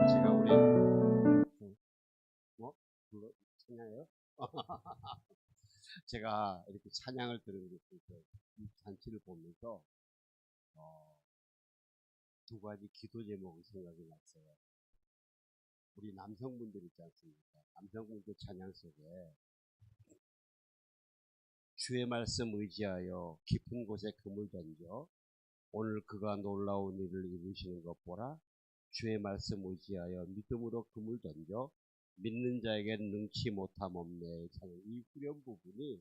제가 우리 뭐 불러 찬양해요? 제가 이렇게 찬양을 들은 이 잔치를 보면서 어, 두 가지 기도 제목이 생각이 났어요. 우리 남성분들 있지 않습니까? 남성분들 찬양 속에 주의 말씀 의지하여 깊은 곳에 금을 던져 오늘 그가 놀라운 일을 이루시는 것 보라. 주의 말씀 의지하여 믿음으로 금을 던져 믿는 자에겐 능치 못함 없네. 이 후렴 부분이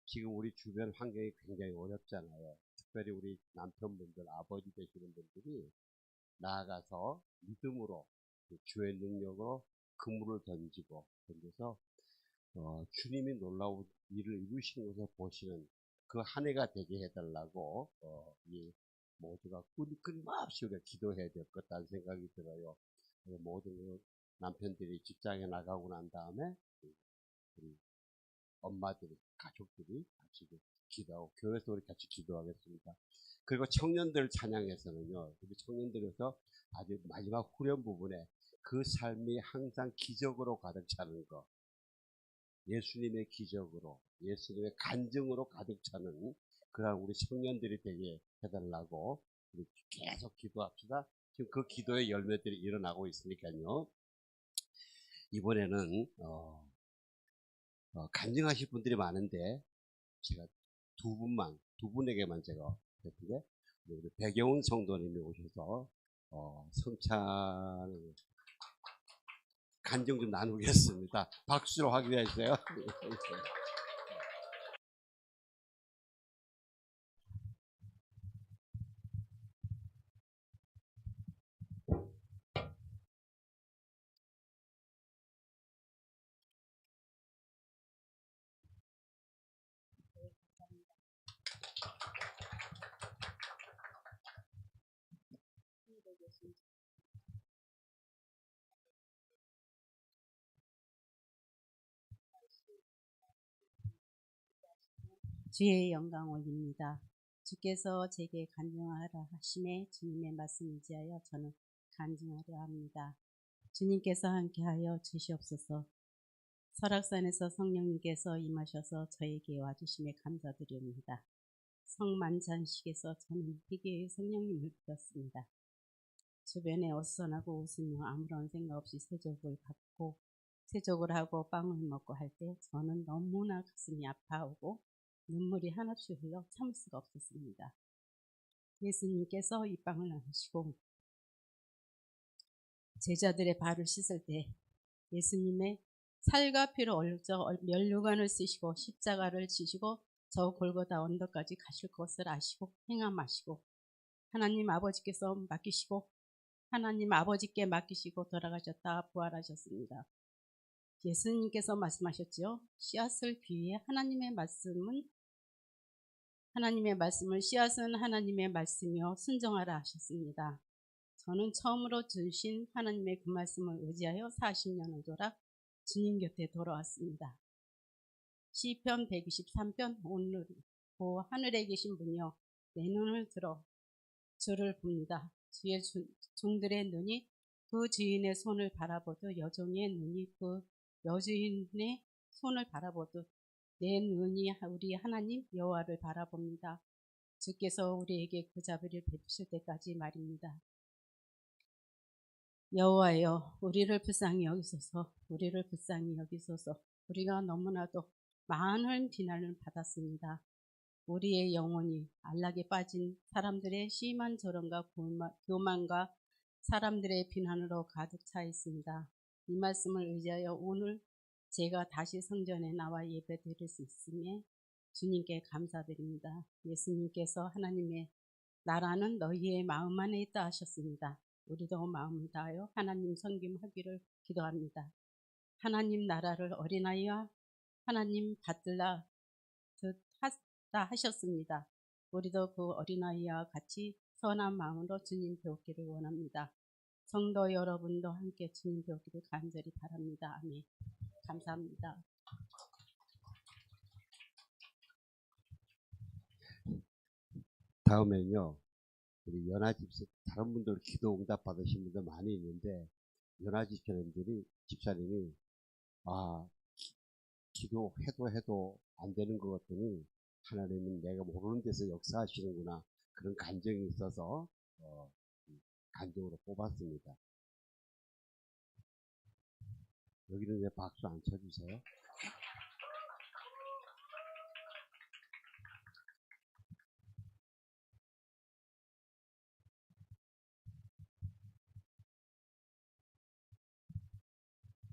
지금 우리 주변 환경이 굉장히 어렵잖아요. 특별히 우리 남편분들, 아버지 되시는 분들이 나아가서 믿음으로 주의 능력으로 그물을 던져서 주님이 놀라운 일을 이루시는 것을 보시는 그 한 해가 되게 해달라고 이 모두가 끊임없이 우리가 기도해야 될 것 같다는 생각이 들어요. 모든 남편들이 직장에 나가고 난 다음에 우리 엄마들이, 가족들이 같이 기도하고 교회에서 우리 같이 기도하겠습니다. 그리고 청년들 찬양에서는요, 우리 청년들에서 아주 마지막 후렴 부분에 그 삶이 항상 기적으로 가득 차는 것, 예수님의 기적으로, 예수님의 간증으로 가득 차는 그런 우리 청년들이 되게 해달라고 우리 계속 기도합시다. 지금 그 기도의 열매들이 일어나고 있으니까요. 이번에는 간증하실 분들이 많은데 제가 두 분에게만 제가 했는데 우리 배경훈 성도님이 오셔서 성찬 간증 좀 나누겠습니다. 박수로 확인해 주세요. 주의 영광 올립니다. 주께서 제게 간증하라 하심에 주님의 말씀 의지하여 저는 간증하려 합니다. 주님께서 함께하여 주시옵소서. 설악산에서 성령님께서 임하셔서 저에게 와주심에 감사드립니다. 성만찬식에서 저는 희귀의 성령님을 믿었습니다. 주변에 어수선하고 웃으며 아무런 생각 없이 세족을 하고 빵을 먹고 할 때 저는 너무나 가슴이 아파오고 눈물이 한없이 흘러 참을 수가 없었습니다. 예수님께서 이 빵을 나누시고 제자들의 발을 씻을 때 예수님의 살과 피로 얼져 면류관을 쓰시고 십자가를 지시고 저 골고다 언덕까지 가실 것을 아시고 행함하시고 하나님 아버지께 맡기시고 돌아가셨다 부활하셨습니다. 예수님께서 말씀하셨죠. 씨앗을 귀해 하나님의 말씀을 씨앗은 하나님의 말씀이요 순종하라 하셨습니다. 저는 처음으로 주신 하나님의 그 말씀을 의지하여 40년을 돌아 주님 곁에 돌아왔습니다. 시편 123편 오늘 하늘에 계신 분이여 내 눈을 들어 주를 봅니다. 주의 종들의 눈이 그 주인의 손을 바라보듯 여종의 눈이 그 여주인의 손을 바라보듯 내 눈이 우리 하나님 여호와를 바라봅니다. 주께서 우리에게 그 자비를 베푸실 때까지 말입니다. 여호와여 우리를 불쌍히 여기소서. 우리가 너무나도 많은 비난을 받았습니다. 우리의 영혼이 안락에 빠진 사람들의 심한 조롱과 교만과 사람들의 비난으로 가득 차 있습니다. 이 말씀을 의지하여 오늘 제가 다시 성전에 나와 예배드릴 수 있음에 주님께 감사드립니다. 예수님께서 하나님의 나라는 너희의 마음 안에 있다 하셨습니다. 우리도 마음을 다하여 하나님 섬김하기를 기도합니다. 하나님 나라를 어린아이와 하나님 받들라 하다 하셨습니다. 우리도 그 어린아이와 같이 선한 마음으로 주님 배우기를 원합니다. 성도 여러분도 함께 주님 배우기를 간절히 바랍니다. 아멘. 감사합니다. 다음엔요, 우리 연합집사 다른 분들 기도 응답 받으신 분들 많이 있는데 연화 집사님이 아 기도해도 안 되는 것 같더니 하나님은 내가 모르는 데서 역사하시는구나 그런 감정이 있어서 간증으로 뽑았습니다. 여기는 왜 박수 안 쳐주세요?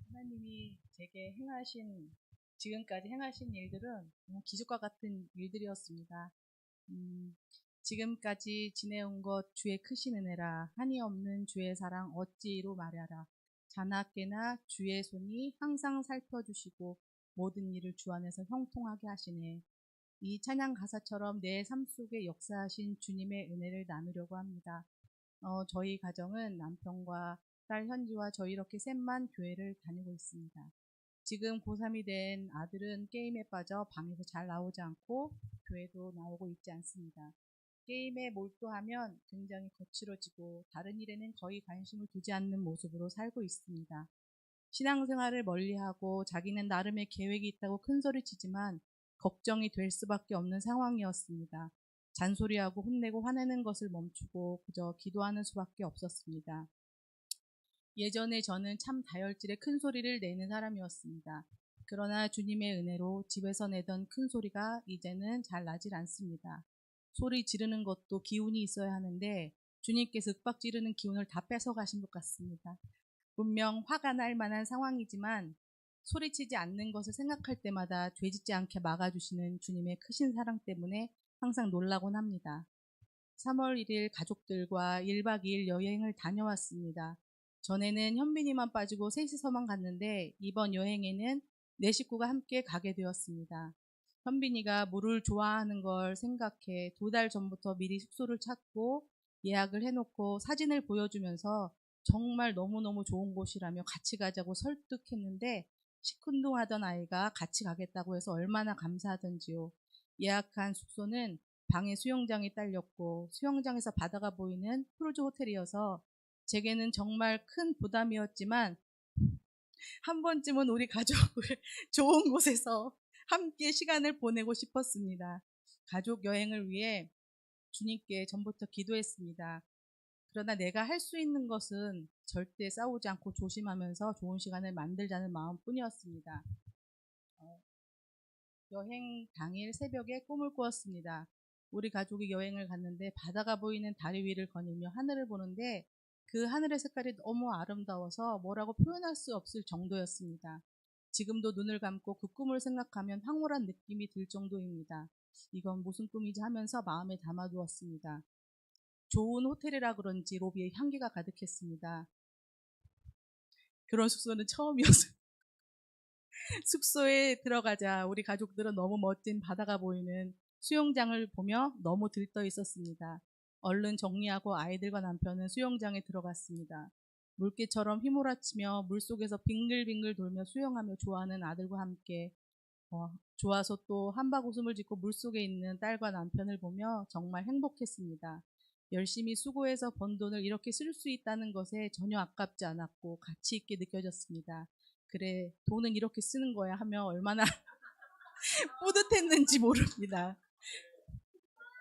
하나님이 제게 지금까지 행하신 일들은 너무 기적과 같은 일들이었습니다. 지금까지 지내온 것 주의 크신 은혜라 한이 없는 주의 사랑 어찌로 말하라. 자나깨나 주의 손이 항상 살펴주시고 모든 일을 주 안에서 형통하게 하시네. 이 찬양 가사처럼 내 삶 속에 역사하신 주님의 은혜를 나누려고 합니다. 저희 가정은 남편과 딸 현지와 저희 이렇게 셋만 교회를 다니고 있습니다. 지금 고3이 된 아들은 게임에 빠져 방에서 잘 나오지 않고 교회도 나오고 있지 않습니다. 게임에 몰두하면 굉장히 거칠어지고 다른 일에는 거의 관심을 두지 않는 모습으로 살고 있습니다. 신앙생활을 멀리하고 자기는 나름의 계획이 있다고 큰소리치지만 걱정이 될 수밖에 없는 상황이었습니다. 잔소리하고 혼내고 화내는 것을 멈추고 그저 기도하는 수밖에 없었습니다. 예전에 저는 참 다혈질의 큰 소리를 내는 사람이었습니다. 그러나 주님의 은혜로 집에서 내던 큰 소리가 이제는 잘 나질 않습니다. 소리 지르는 것도 기운이 있어야 하는데 주님께서 윽박 지르는 기운을 다 뺏어가신 것 같습니다. 분명 화가 날 만한 상황이지만 소리치지 않는 것을 생각할 때마다 죄짓지 않게 막아주시는 주님의 크신 사랑 때문에 항상 놀라곤 합니다. 3월 1일 가족들과 1박 2일 여행을 다녀왔습니다. 전에는 현빈이만 빠지고 셋이서만 갔는데 이번 여행에는 네 식구가 함께 가게 되었습니다. 현빈이가 물을 좋아하는 걸 생각해 2달 전부터 미리 숙소를 찾고 예약을 해놓고 사진을 보여주면서 정말 너무너무 좋은 곳이라며 같이 가자고 설득했는데 시큰둥하던 아이가 같이 가겠다고 해서 얼마나 감사하던지요. 예약한 숙소는 방에 수영장이 딸렸고 수영장에서 바다가 보이는 크루즈 호텔이어서 제게는 정말 큰 부담이었지만 한 번쯤은 우리 가족을 좋은 곳에서 함께 시간을 보내고 싶었습니다. 가족 여행을 위해 주님께 전부터 기도했습니다. 그러나 내가 할 수 있는 것은 절대 싸우지 않고 조심하면서 좋은 시간을 만들자는 마음뿐이었습니다. 여행 당일 새벽에 꿈을 꾸었습니다. 우리 가족이 여행을 갔는데 바다가 보이는 다리 위를 거닐며 하늘을 보는데 그 하늘의 색깔이 너무 아름다워서 뭐라고 표현할 수 없을 정도였습니다. 지금도 눈을 감고 그 꿈을 생각하면 황홀한 느낌이 들 정도입니다. 이건 무슨 꿈이지 하면서 마음에 담아두었습니다. 좋은 호텔이라 그런지 로비에 향기가 가득했습니다. 결혼 숙소는 처음이었어요. 숙소에 들어가자 우리 가족들은 너무 멋진 바다가 보이는 수영장을 보며 너무 들떠 있었습니다. 얼른 정리하고 아이들과 남편은 수영장에 들어갔습니다. 물개처럼 휘몰아치며 물속에서 빙글빙글 돌며 수영하며 좋아하는 아들과 함께 좋아서 또 한박 웃음을 짓고 물속에 있는 딸과 남편을 보며 정말 행복했습니다. 열심히 수고해서 번 돈을 이렇게 쓸 수 있다는 것에 전혀 아깝지 않았고 가치 있게 느껴졌습니다. 그래, 돈은 이렇게 쓰는 거야 하며 얼마나 뿌듯했는지 모릅니다.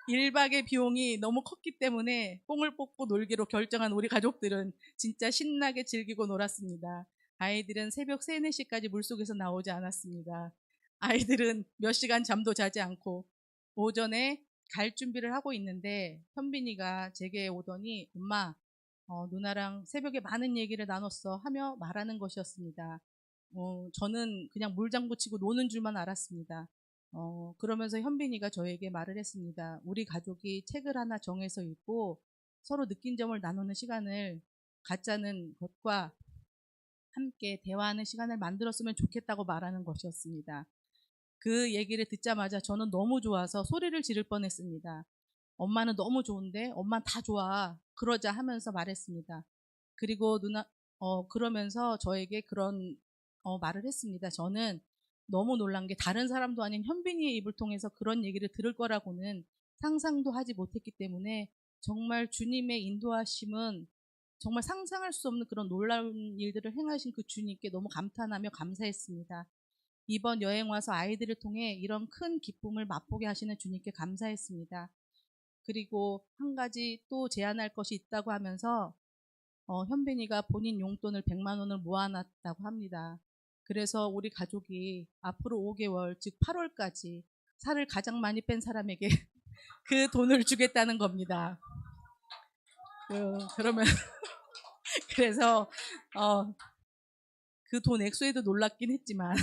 1박의 비용이 너무 컸기 때문에 뽕을 뽑고 놀기로 결정한 우리 가족들은 진짜 신나게 즐기고 놀았습니다. 아이들은 새벽 3, 4시까지 물속에서 나오지 않았습니다. 아이들은 몇 시간 잠도 자지 않고 오전에 갈 준비를 하고 있는데 현빈이가 제게 오더니 엄마, 누나랑 새벽에 많은 얘기를 나눴어 하며 말하는 것이었습니다. 저는 그냥 물장구 치고 노는 줄만 알았습니다. 그러면서 현빈이가 저에게 말을 했습니다. 우리 가족이 책을 하나 정해서 읽고 서로 느낀 점을 나누는 시간을 갖자는 것과 함께 대화하는 시간을 만들었으면 좋겠다고 말하는 것이었습니다. 그 얘기를 듣자마자 저는 너무 좋아서 소리를 지를 뻔했습니다. 엄마는 너무 좋은데 엄마는 다 좋아. 그러자 하면서 말했습니다. 그리고 그러면서 저에게 그런 말을 했습니다. 저는 너무 놀란 게 다른 사람도 아닌 현빈이의 입을 통해서 그런 얘기를 들을 거라고는 상상도 하지 못했기 때문에 정말 주님의 인도하심은 정말 상상할 수 없는 그런 놀라운 일들을 행하신 그 주님께 너무 감탄하며 감사했습니다. 이번 여행 와서 아이들을 통해 이런 큰 기쁨을 맛보게 하시는 주님께 감사했습니다. 그리고 한 가지 또 제안할 것이 있다고 하면서 현빈이가 본인 용돈을 100만 원을 모아놨다고 합니다. 그래서 우리 가족이 앞으로 5개월, 즉 8월까지 살을 가장 많이 뺀 사람에게 그 돈을 주겠다는 겁니다. 그러면 그래서 그 돈 액수에도 놀랍긴 했지만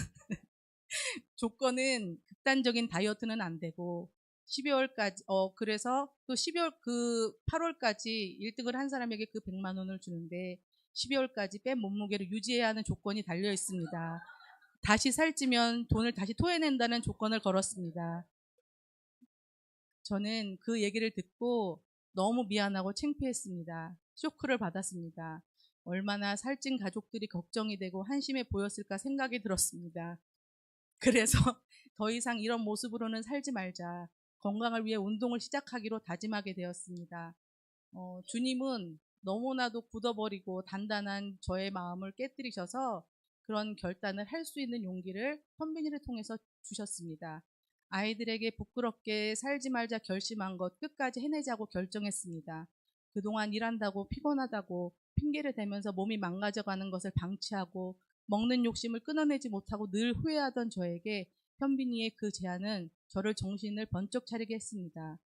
조건은 극단적인 다이어트는 안 되고 12월까지 그래서 또 12월 그 8월까지 1등을 한 사람에게 그 100만 원을 주는데 12월까지 뺀 몸무게를 유지해야 하는 조건이 달려 있습니다. 다시 살찌면 돈을 다시 토해낸다는 조건을 걸었습니다. 저는 그 얘기를 듣고 너무 미안하고 창피했습니다. 쇼크를 받았습니다. 얼마나 살찐 가족들이 걱정이 되고 한심해 보였을까 생각이 들었습니다. 그래서 더 이상 이런 모습으로는 살지 말자. 건강을 위해 운동을 시작하기로 다짐하게 되었습니다. 주님은 너무나도 굳어버리고 단단한 저의 마음을 깨뜨리셔서 그런 결단을 할 수 있는 용기를 현빈이를 통해서 주셨습니다. 아이들에게 부끄럽게 살지 말자 결심한 것 끝까지 해내자고 결정했습니다. 그동안 일한다고 피곤하다고 핑계를 대면서 몸이 망가져가는 것을 방치하고 먹는 욕심을 끊어내지 못하고 늘 후회하던 저에게 현빈이의 그 제안은 저를 정신을 번쩍 차리게 했습니다.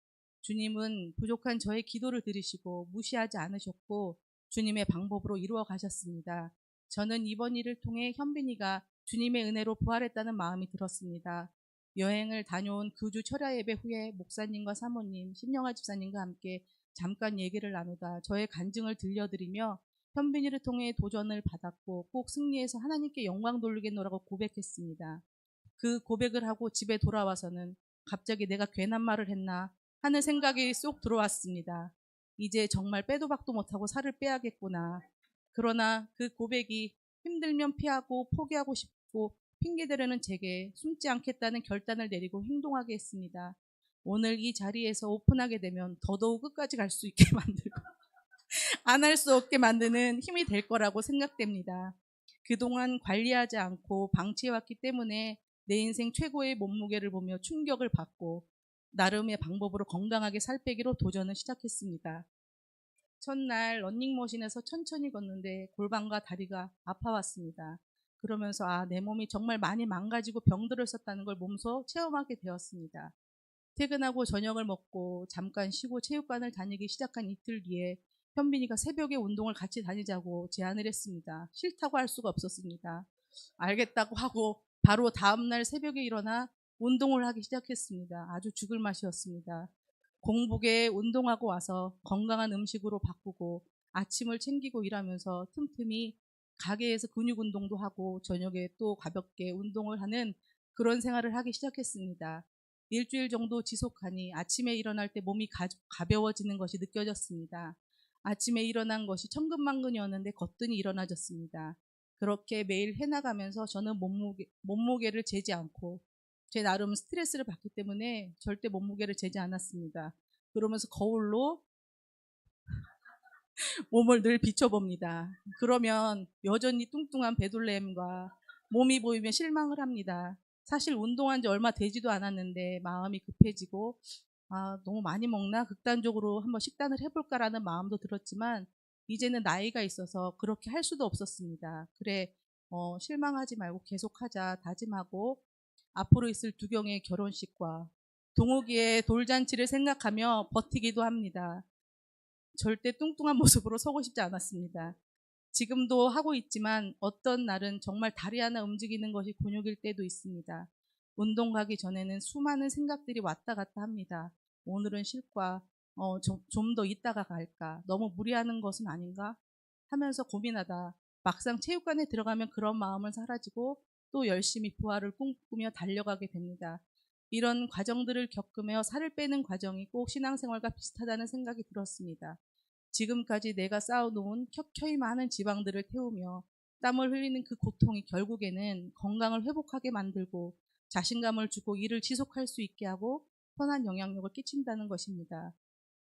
주님은 부족한 저의 기도를 들으시고 무시하지 않으셨고 주님의 방법으로 이루어 가셨습니다. 저는 이번 일을 통해 현빈이가 주님의 은혜로 부활했다는 마음이 들었습니다. 여행을 다녀온 그 주 철야 예배 후에 목사님과 사모님, 신영아 집사님과 함께 잠깐 얘기를 나누다 저의 간증을 들려드리며 현빈이를 통해 도전을 받았고 꼭 승리해서 하나님께 영광 돌리겠노라고 고백했습니다. 그 고백을 하고 집에 돌아와서는 갑자기 내가 괜한 말을 했나 하는 생각이 쏙 들어왔습니다. 이제 정말 빼도 박도 못하고 살을 빼야겠구나. 그러나 그 고백이 힘들면 피하고 포기하고 싶고 핑계대려는 제게 숨지 않겠다는 결단을 내리고 행동하게 했습니다. 오늘 이 자리에서 오픈하게 되면 더더욱 끝까지 갈 수 있게 만들고 안 할 수 없게 만드는 힘이 될 거라고 생각됩니다. 그동안 관리하지 않고 방치해왔기 때문에 내 인생 최고의 몸무게를 보며 충격을 받고 나름의 방법으로 건강하게 살 빼기로 도전을 시작했습니다. 첫날 러닝머신에서 천천히 걷는데 골반과 다리가 아파왔습니다. 그러면서 내 몸이 정말 많이 망가지고 병들었었다는 걸 몸소 체험하게 되었습니다. 퇴근하고 저녁을 먹고 잠깐 쉬고 체육관을 다니기 시작한 이틀 뒤에 현빈이가 새벽에 운동을 같이 다니자고 제안을 했습니다. 싫다고 할 수가 없었습니다. 알겠다고 하고 바로 다음날 새벽에 일어나 운동을 하기 시작했습니다. 아주 죽을 맛이었습니다. 공복에 운동하고 와서 건강한 음식으로 바꾸고 아침을 챙기고 일하면서 틈틈이 가게에서 근육 운동도 하고 저녁에 또 가볍게 운동을 하는 그런 생활을 하기 시작했습니다. 일주일 정도 지속하니 아침에 일어날 때 몸이 가벼워지는 것이 느껴졌습니다. 아침에 일어난 것이 천근만근이었는데 거뜬히 일어나졌습니다. 그렇게 매일 해나가면서 저는 몸무게를 재지 않고 제 나름 스트레스를 받기 때문에 절대 몸무게를 재지 않았습니다. 그러면서 거울로 몸을 늘 비춰봅니다. 그러면 여전히 뚱뚱한 베들레헴과 몸이 보이면 실망을 합니다. 사실 운동한 지 얼마 되지도 않았는데 마음이 급해지고 너무 많이 먹나? 극단적으로 한번 식단을 해볼까라는 마음도 들었지만 이제는 나이가 있어서 그렇게 할 수도 없었습니다. 그래, 실망하지 말고 계속하자 다짐하고 앞으로 있을 두경의 결혼식과 동욱이의 돌잔치를 생각하며 버티기도 합니다. 절대 뚱뚱한 모습으로 서고 싶지 않았습니다. 지금도 하고 있지만 어떤 날은 정말 다리 하나 움직이는 것이 곤욕일 때도 있습니다. 운동 가기 전에는 수많은 생각들이 왔다 갔다 합니다. 오늘은 쉴까? 좀 더 있다가 갈까? 너무 무리하는 것은 아닌가? 하면서 고민하다 막상 체육관에 들어가면 그런 마음은 사라지고 또 열심히 부활을 꿈꾸며 달려가게 됩니다. 이런 과정들을 겪으며 살을 빼는 과정이 꼭 신앙생활과 비슷하다는 생각이 들었습니다. 지금까지 내가 쌓아놓은 켜켜이 많은 지방들을 태우며 땀을 흘리는 그 고통이 결국에는 건강을 회복하게 만들고 자신감을 주고 일을 지속할 수 있게 하고 선한 영향력을 끼친다는 것입니다.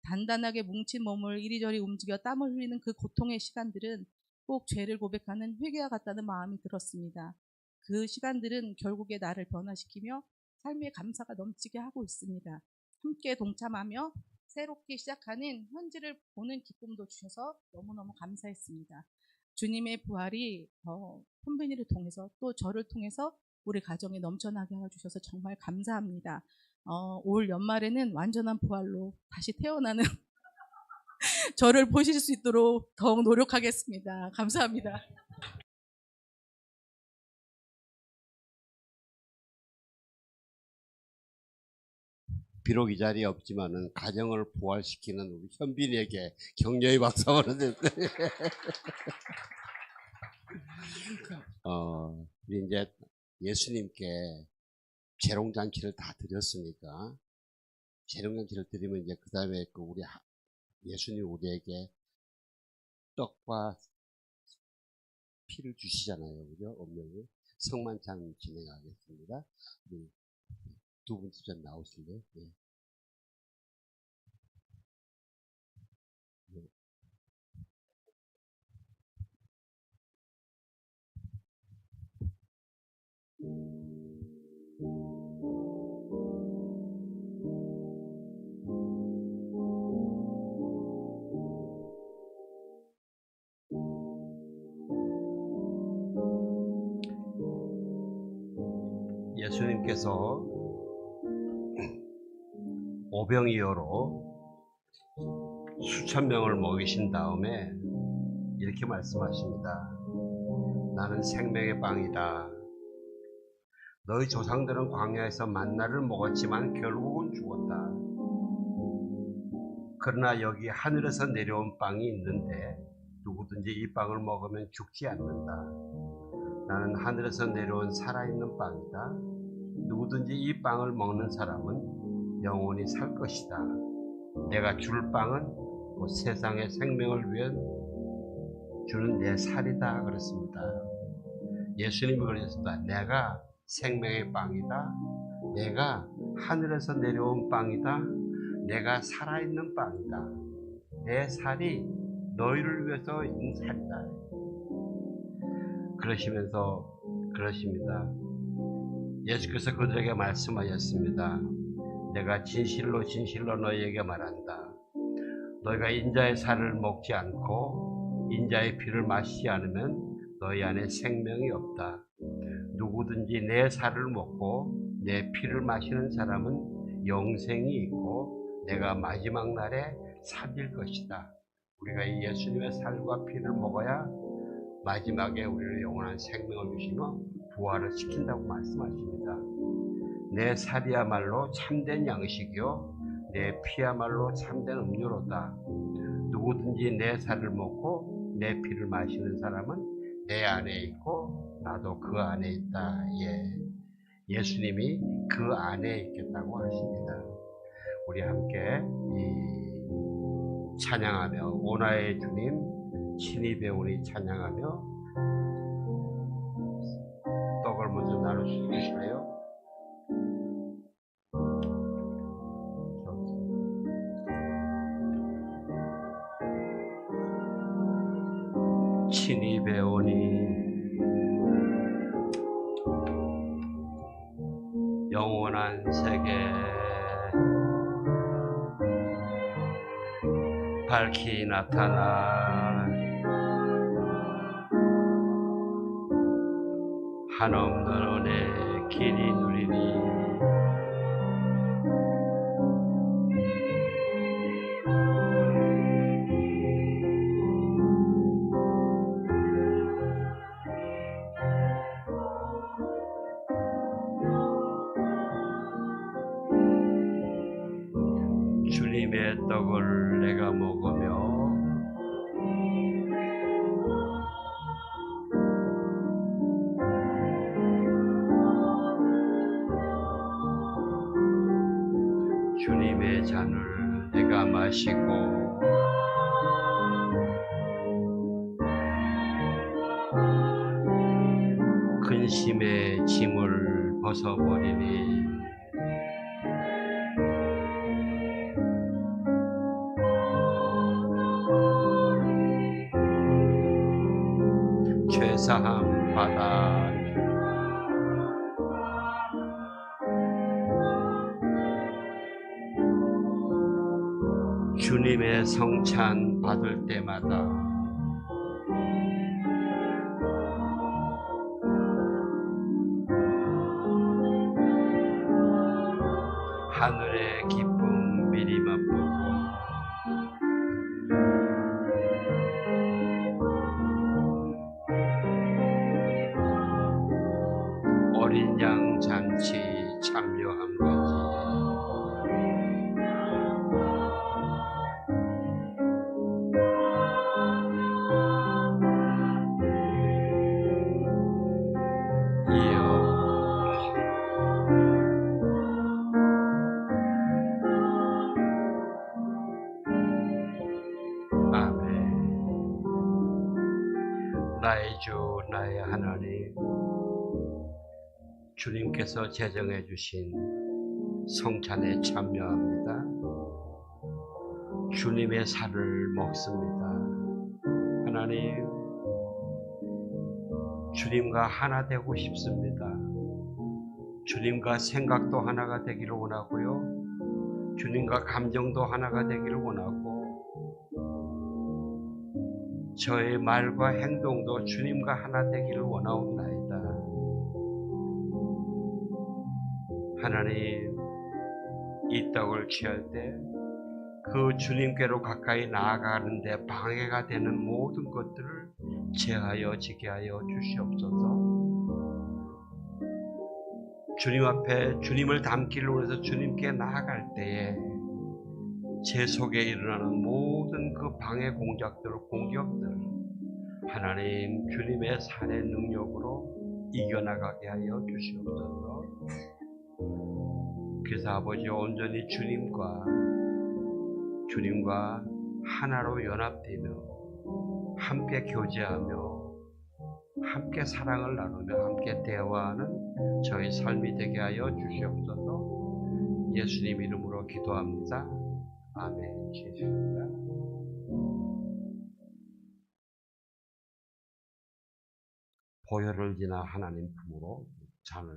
단단하게 뭉친 몸을 이리저리 움직여 땀을 흘리는 그 고통의 시간들은 꼭 죄를 고백하는 회개와 같다는 마음이 들었습니다. 그 시간들은 결국에 나를 변화시키며 삶의 감사가 넘치게 하고 있습니다. 함께 동참하며 새롭게 시작하는 현지를 보는 기쁨도 주셔서 너무너무 감사했습니다. 주님의 부활이 콤비니를 통해서 또 저를 통해서 우리 가정에 넘쳐나게 해주셔서 정말 감사합니다. 올 연말에는 완전한 부활로 다시 태어나는 저를 보실 수 있도록 더욱 노력하겠습니다. 감사합니다. 비록 이 자리에 없지만은 가정을 부활시키는 우리 현빈에게 격려의 박수 한번 드립니다. 우리 이제 예수님께 재롱잔치를 다 드렸으니까 재롱잔치를 드리면 이제 그 다음에 우리 예수님 우리에게 떡과 피를 주시잖아요, 그죠? 엄명히 성만찬 진행하겠습니다. 우리 두 분째 좀 나오실래요? 네. 예수님께서 오병이어로 수천 명을 먹이신 다음에 이렇게 말씀하십니다. 나는 생명의 빵이다. 너희 조상들은 광야에서 만나를 먹었지만 결국은 죽었다. 그러나 여기 하늘에서 내려온 빵이 있는데 누구든지 이 빵을 먹으면 죽지 않는다. 나는 하늘에서 내려온 살아있는 빵이다. 누구든지 이 빵을 먹는 사람은 영원히 살 것이다. 내가 줄 빵은 세상의 생명을 위해 주는 내 살이다 그랬습니다. 예수님이 그러셨습니다. 내가 생명의 빵이다. 내가 하늘에서 내려온 빵이다. 내가 살아있는 빵이다. 내 살이 너희를 위해서 있는 살이다. 그러시면서 그러십니다. 예수께서 그들에게 말씀하셨습니다. 내가 진실로 진실로 너희에게 말한다. 너희가 인자의 살을 먹지 않고 인자의 피를 마시지 않으면 너희 안에 생명이 없다. 누구든지 내 살을 먹고 내 피를 마시는 사람은 영생이 있고 내가 마지막 날에 살릴 것이다. 우리가 이 예수님의 살과 피를 먹어야 마지막에 우리를 영원한 생명을 주시며 부활을 시킨다고 말씀하십니다. 내 살이야말로 참된 양식이요 내 피야말로 참된 음료로다. 누구든지 내 살을 먹고 내 피를 마시는 사람은 내 안에 있고 나도 그 안에 있다. 예수님이 그 안에 있겠다고 하십니다. 우리 함께 찬양하며 오나의 주님 친히 배우니 찬양하며 떡을 먼저 나눠주실래요? 친히 배우니 영원한 세계 밝히 나타나 한없는 은혜 길이 누리니 주님의 떡을 내가 먹으며 주님의 잔을 내가 마시고 근심의 짐을 벗어버리니 죄사함 받아 주님의 성찬 받을 때마다 하늘의 기쁨 미리 맛보고 어린 양 잔치 참여한 거지. 나의 주 나의 하나님, 주님께서 제정해 주신 성찬에 참여합니다. 주님의 살을 먹습니다. 하나님, 주님과 하나 되고 싶습니다. 주님과 생각도 하나가 되기를 원하고요, 주님과 감정도 하나가 되기를 원하고, 저의 말과 행동도 주님과 하나 되기를 원하옵나이다. 하나님, 이 떡을 취할 때 그 주님께로 가까이 나아가는데 방해가 되는 모든 것들을 제하여 지게 하여 주시옵소서. 주님 앞에 주님을 담기를 원해서 주님께 나아갈 때에 제 속에 일어나는 모든 그 방해 공작들, 공격들, 하나님 주님의 살의 능력으로 이겨나가게 하여 주시옵소서. 그래서 아버지, 온전히 주님과 하나로 연합되며 함께 교제하며 함께 사랑을 나누며 함께 대화하는 저희 삶이 되게 하여 주시옵소서. 예수님 이름으로 기도합니다. 아멘. 주십니다. 보혈을 지나 하나님 품으로 잔을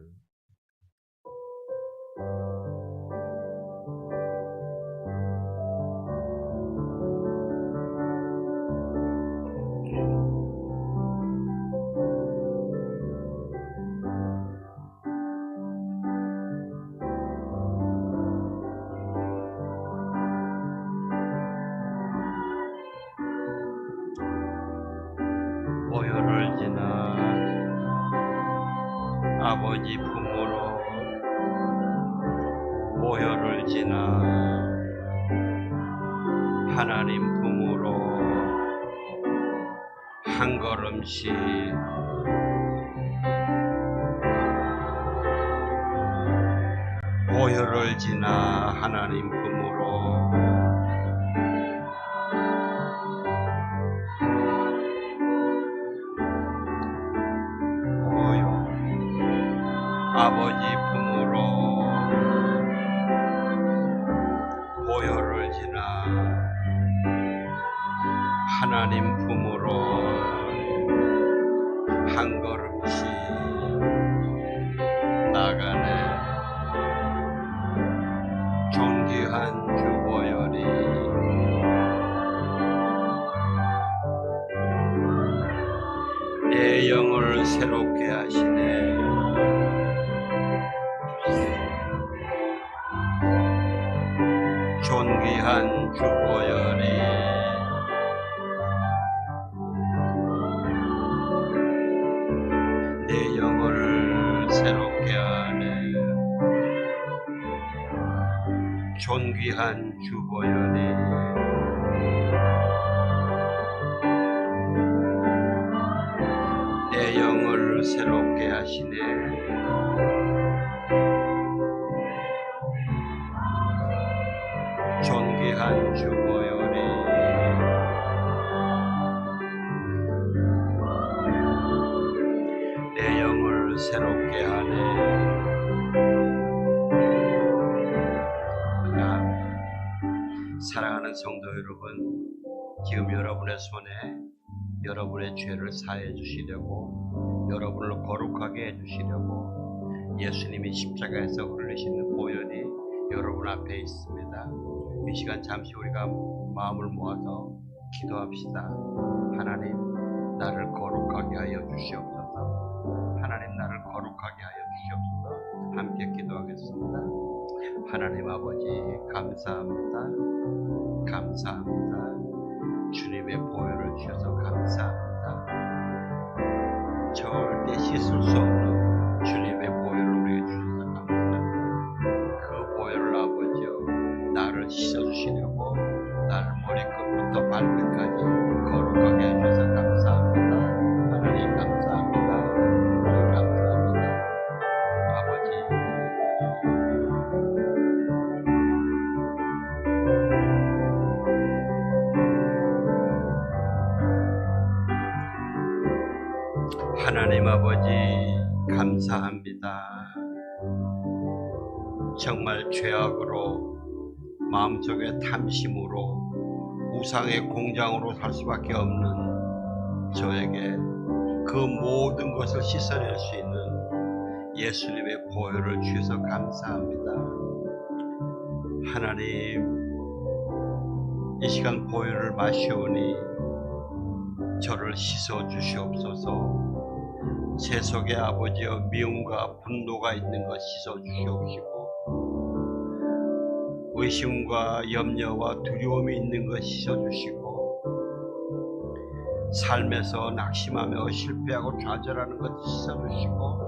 보혈을 지나 아버지 품으로, 보혈을 지나 하나님 품으로 한 걸음씩 보혈을 지나 하나님 품으로 아버지 품으로 보혈을 지나 하나님 품으로 한 걸음씩 나가네. 존귀한 주 보혈이 내 영을 새롭게 하시네. 존귀한 주 보혈이 내 영혼을 새롭게 하네. 존귀한 주 보혈이 내 영혼을 새롭게 하시네. 존귀한 주 보혈이 내 영을 새롭게 하네. 사랑하는 성도 여러분, 지금 여러분의 손에 여러분의 죄를 사해 주시려고, 여러분을 거룩하게 해 주시려고 예수님이 십자가에서 흘리시는 보혈이 여러분 앞에 있습니다. 이 시간 잠시 우리가 마음을 모아서 기도합시다. 하나님, 나를 거룩하게 하여 주시옵소서. 하나님, 나를 거룩하게 하여 주시옵소서. 함께 기도하겠습니다. 하나님 아버지, 감사합니다. 감사합니다. 주님의 보혈을 주셔서 감사합니다. 절대 씻을 수 없는 주님의 보혈을 우리에게 주셔서 감사합니다. 그 보혈을 아버지여 나를 씻어주시려고 나를 머리끝부터 발끝까지 거룩하게 해주셔서 감사합니다. 하나님 감사합니다. 하나님 감사합니다. 아버지, 하나님 아버지 감사합니다. 정말 죄악으로 마음속에 탐심으로 우상의 공장으로 살 수밖에 없는 저에게 그 모든 것을 씻어낼 수 있는 예수님의 보혈을 주셔서 감사합니다. 하나님, 이 시간 보혈을 마시오니 저를 씻어 주시옵소서. 제 속에 아버지여 미움과 분노가 있는 것 씻어 주시옵시고, 의심과 염려와 두려움이 있는 것 씻어 주시고, 삶에서 낙심하며 실패하고 좌절하는 것 씻어 주시고,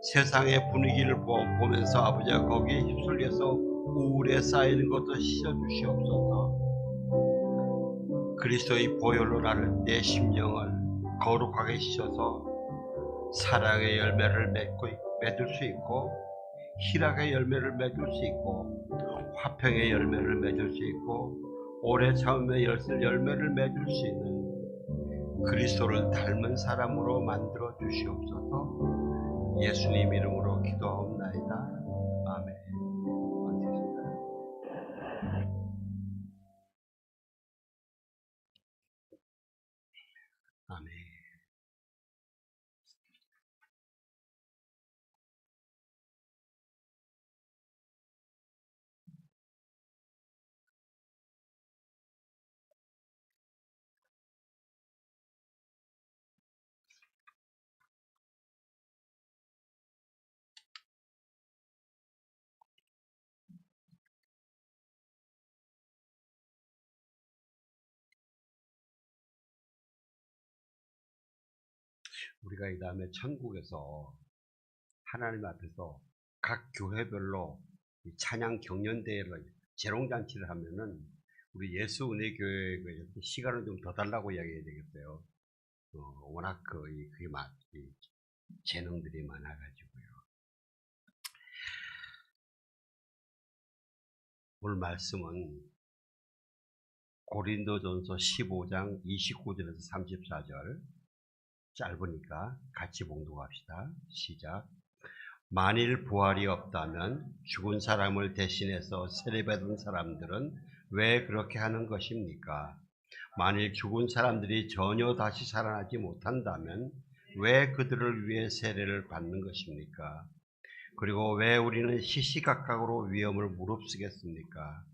세상의 분위기를 보면서 아버지가 거기에 휩쓸려서 우울에 쌓이는 것도 씻어 주시옵소서. 그리스도의 보혈로 나를 내 심령을 거룩하게 씻어서 사랑의 열매를 맺을 수 있고, 희락의 열매를 맺을 수 있고, 화평의 열매를 맺을 수 있고, 오래 참음의 열매를 맺을 수 있는 그리스도를 닮은 사람으로 만들어 주시옵소서. 예수님 이름으로 기도하옵나이다. 아멘. 아멘. 우리가 이 다음에 천국에서 하나님 앞에서 각 교회별로 이 찬양 경연대회를 재롱잔치를 하면은 우리 예수 은혜 교회 시간을 좀 더 달라고 이야기해야 되겠어요. 워낙 그게 재능들이 많아가지고요. 오늘 말씀은 고린도전서 15장 29절에서 34절, 짧으니까 같이 봉독합시다. 시작. 만일 부활이 없다면 죽은 사람을 대신해서 세례받은 사람들은 왜 그렇게 하는 것입니까? 만일 죽은 사람들이 전혀 다시 살아나지 못한다면 왜 그들을 위해 세례를 받는 것입니까? 그리고 왜 우리는 시시각각으로 위험을 무릅쓰겠습니까?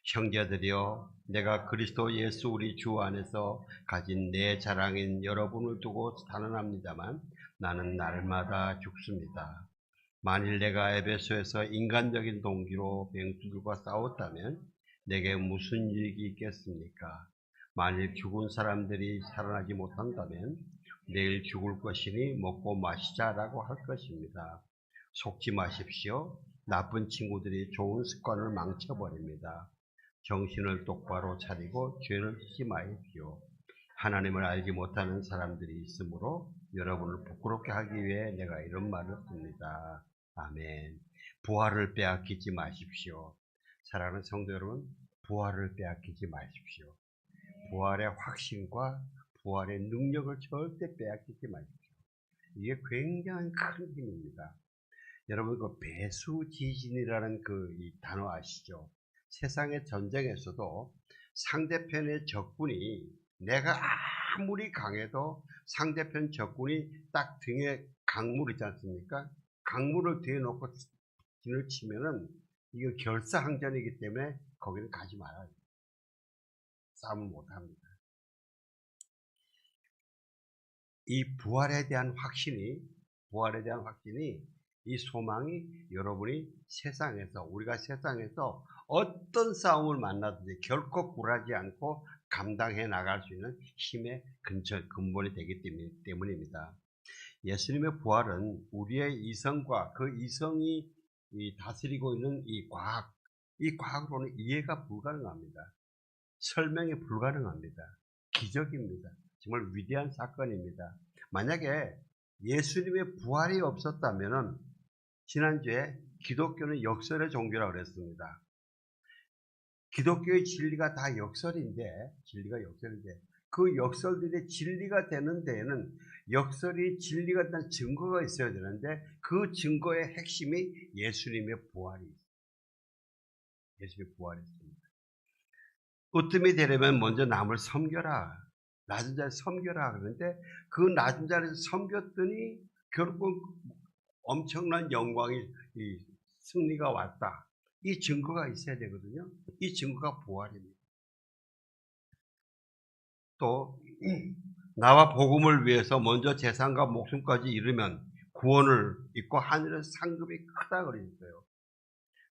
형제들이여, 내가 그리스도 예수 우리 주 안에서 가진 내 자랑인 여러분을 두고 단언합니다만 나는 날마다 죽습니다. 만일 내가 에베소에서 인간적인 동기로 맹수들과 싸웠다면 내게 무슨 이익이 있겠습니까? 만일 죽은 사람들이 살아나지 못한다면 내일 죽을 것이니 먹고 마시자라고 할 것입니다. 속지 마십시오. 나쁜 친구들이 좋은 습관을 망쳐버립니다. 정신을 똑바로 차리고 죄를 짓지 마십시오. 하나님을 알지 못하는 사람들이 있으므로 여러분을 부끄럽게 하기 위해 내가 이런 말을 씁니다. 아멘. 부활을 빼앗기지 마십시오. 사랑하는 성도 여러분, 부활을 빼앗기지 마십시오. 부활의 확신과 부활의 능력을 절대 빼앗기지 마십시오. 이게 굉장히 큰 힘입니다. 여러분, 그 배수지진이라는 이 단어 아시죠? 세상의 전쟁에서도 상대편의 적군이 내가 아무리 강해도 상대편 적군이 딱 등에 강물 있지 않습니까? 강물을 뒤에 놓고 진을 치면은 이거 결사항전이기 때문에 거기는 가지 말아야 돼요. 싸움을 못합니다. 이 부활에 대한 확신이 이 소망이 여러분이 우리가 세상에서 어떤 싸움을 만나든지 결코 굴하지 않고 감당해 나갈 수 있는 힘의 근본이 되기 때문입니다. 예수님의 부활은 우리의 이성과 그 이성이 다스리고 있는 이 과학으로는 이해가 불가능합니다. 설명이 불가능합니다. 기적입니다. 정말 위대한 사건입니다. 만약에 예수님의 부활이 없었다면은 지난주에 기독교는 역설의 종교라고 그랬습니다. 기독교의 진리가 다 역설인데 그 역설들이 진리가 되는 데에는 역설이 진리가 된다는 증거가 있어야 되는데 그 증거의 핵심이 예수님의 부활이 있습니다. 으뜸이 되려면 먼저 남을 섬겨라. 낮은 자를 섬겨라. 그런데 그 낮은 자리에서 섬겼더니 결국 엄청난 영광이 승리가 왔다. 이 증거가 있어야 되거든요. 이 증거가 부활입니다. 또 나와 복음을 위해서 먼저 재산과 목숨까지 잃으면 구원을 잊고 하늘의 상급이 크다 그러셨어요.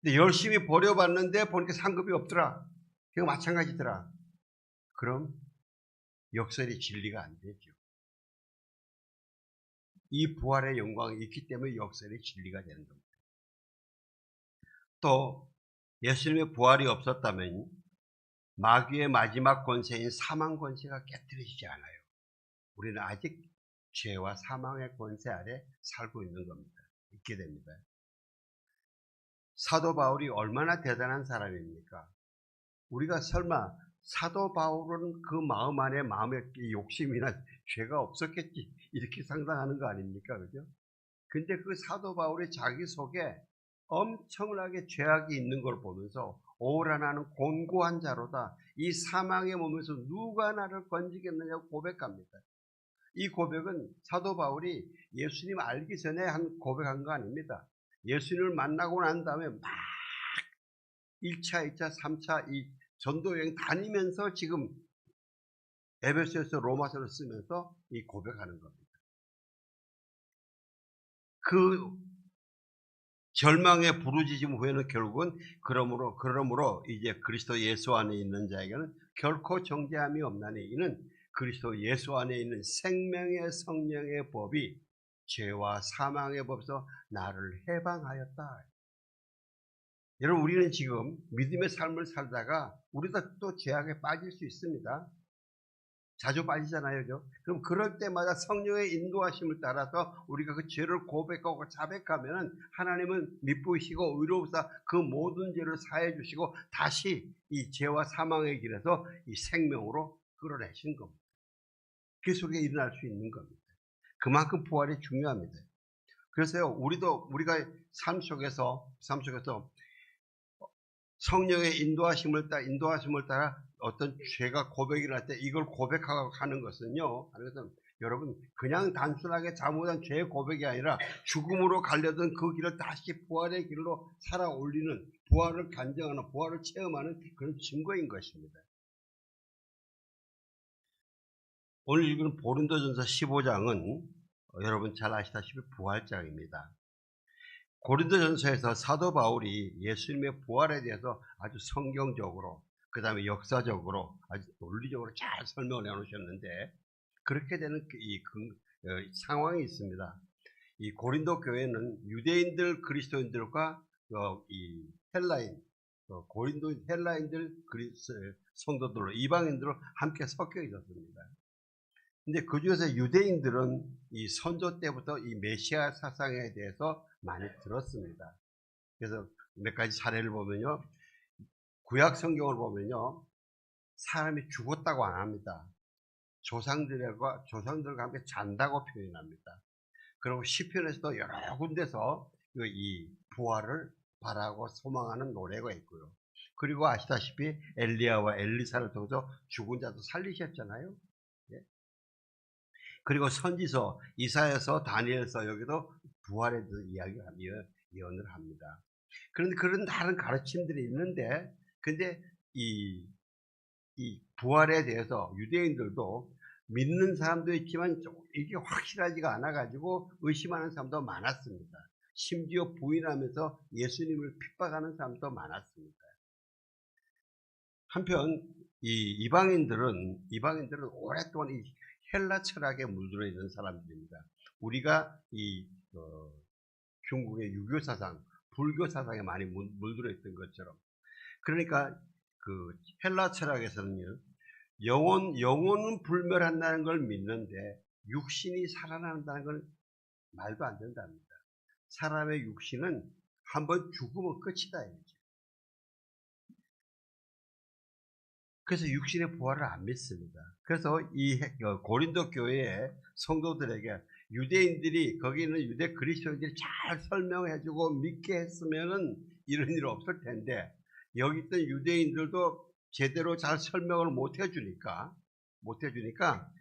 근데 열심히 버려봤는데 보니까 상급이 없더라. 그거 마찬가지더라. 그럼 역설이 진리가 안 되죠. 이 부활의 영광이 있기 때문에 역설이 진리가 되는 겁니다. 또 예수님의 부활이 없었다면 마귀의 마지막 권세인 사망 권세가 깨뜨려지지 않아요. 우리는 아직 죄와 사망의 권세 아래 살고 있는 겁니다. 있게 됩니다. 사도 바울이 얼마나 대단한 사람입니까? 우리가 설마 사도 바울은 그 마음 안에 마음의 욕심이나 죄가 없었겠지 이렇게 상상하는 거 아닙니까? 그죠? 근데 그 사도 바울이 자기 속에 엄청나게 죄악이 있는 걸 보면서 오라 나는 곤고한 자로다. 이 사망의 몸에서 누가 나를 건지겠느냐고 고백합니다. 이 고백은 사도 바울이 예수님 알기 전에 고백한 거 아닙니다. 예수님을 만나고 난 다음에 막 1차, 2차, 3차 이 전도여행 다니면서 지금 에베소에서 로마서를 쓰면서 이 고백하는 겁니다. 그 절망의 부르짖음 후에는 결국은 그러므로 이제 그리스도 예수 안에 있는 자에게는 결코 정죄함이 없나니 이는 그리스도 예수 안에 있는 생명의 성령의 법이 죄와 사망의 법에서 나를 해방하였다. 여러분 우리는 지금 믿음의 삶을 살다가 우리도 또 죄악에 빠질 수 있습니다. 자주 빠지잖아요. 그죠? 그럼 그럴 때마다 성령의 인도하심을 따라서 우리가 그 죄를 고백하고 자백하면 하나님은 미쁘시고 의로우사 그 모든 죄를 사해 주시고 다시 이 죄와 사망의 길에서 이 생명으로 끌어내신 겁니다. 그 속에 일어날 수 있는 겁니다. 그만큼 부활이 중요합니다. 그래서요, 우리가 삶 속에서 성령의 인도하심을 따라 어떤 죄가 고백이 날 때 이걸 고백하고 하는 것은요, 여러분 그냥 단순하게 잘못한 죄의 고백이 아니라 죽음으로 가려던 그 길을 다시 부활의 길로 살아 올리는, 부활을 간증하는, 부활을 체험하는 그런 증거인 것입니다. 오늘 읽은 고린도전서 15장은 여러분 잘 아시다시피 부활장입니다. 고린도전서에서 사도 바울이 예수님의 부활에 대해서 아주 성경적으로 그 다음에 역사적으로 아주 논리적으로 잘 설명을 해놓으셨는데 그렇게 되는 상황이 있습니다. 이 고린도 교회는 유대인들 그리스도인들과 이 헬라인 고린도 헬라인들 성도들로 이방인들로 함께 섞여 있었습니다. 근데 그 중에서 유대인들은 이 선조 때부터 이 메시아 사상에 대해서 많이 들었습니다. 그래서 몇 가지 사례를 보면요. 구약 성경을 보면요. 사람이 죽었다고 안 합니다. 조상들과 함께 잔다고 표현합니다. 그리고 시편에서도 여러 군데서 이 부활을 바라고 소망하는 노래가 있고요. 그리고 아시다시피 엘리야와 엘리사를 통해서 죽은 자도 살리셨잖아요. 그리고 선지서, 이사야서, 다니엘서 여기도 부활에 대해서 예언을 합니다. 그런데 그런 다른 가르침들이 있는데, 근데 이 부활에 대해서 유대인들도 믿는 사람도 있지만 이게 확실하지가 않아가지고 의심하는 사람도 많았습니다. 심지어 부인하면서 예수님을 핍박하는 사람도 많았습니다. 한편 이방인들은 오랫동안 이 헬라 철학에 물들어 있는 사람들입니다. 우리가 중국의 유교 사상, 불교 사상에 많이 물들어 있던 것처럼. 그러니까 그 헬라 철학에서는요, 영혼은 불멸한다는 걸 믿는데 육신이 살아난다는 건 말도 안 된답니다. 사람의 육신은 한번 죽으면 끝이다 이거죠. 그래서 육신의 부활을 안 믿습니다. 그래서 이 고린도 교회의 성도들에게 유대인들이, 거기 있는 유대 그리스도인들이 잘 설명해주고 믿게 했으면은 이런 일 없을 텐데, 여기 있던 유대인들도 제대로 잘 설명을 못 해주니까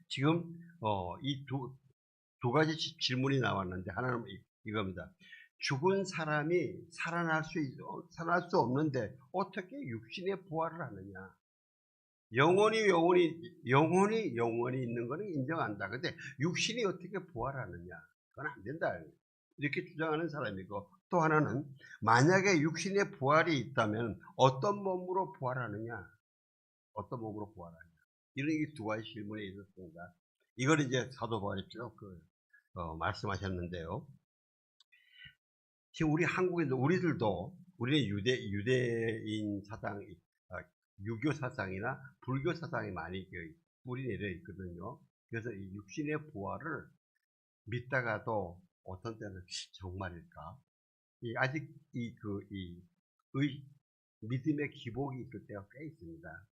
지금 이 두 가지 질문이 나왔는데, 하나는 이겁니다. 죽은 사람이 살아날 수 없는데 어떻게 육신의 부활을 하느냐? 영혼이 있는 거는 인정한다. 근데 육신이 어떻게 부활하느냐? 그건 안 된다. 이렇게 주장하는 사람이고, 또 하나는 만약에 육신의 부활이 있다면 어떤 몸으로 부활하느냐? 이런 두 가지 질문이 있었습니다. 이걸 이제 사도 바울이 쭉 말씀하셨는데요. 지금 우리 한국인들, 우리는 유대인 사상, 유교 사상이나 불교 사상이 많이 뿌리 내려 있거든요. 그래서 이 육신의 부활을 믿다가도 어떤 때는 정말일까? 아직 믿음의 기복이 있을 때가 꽤 있습니다.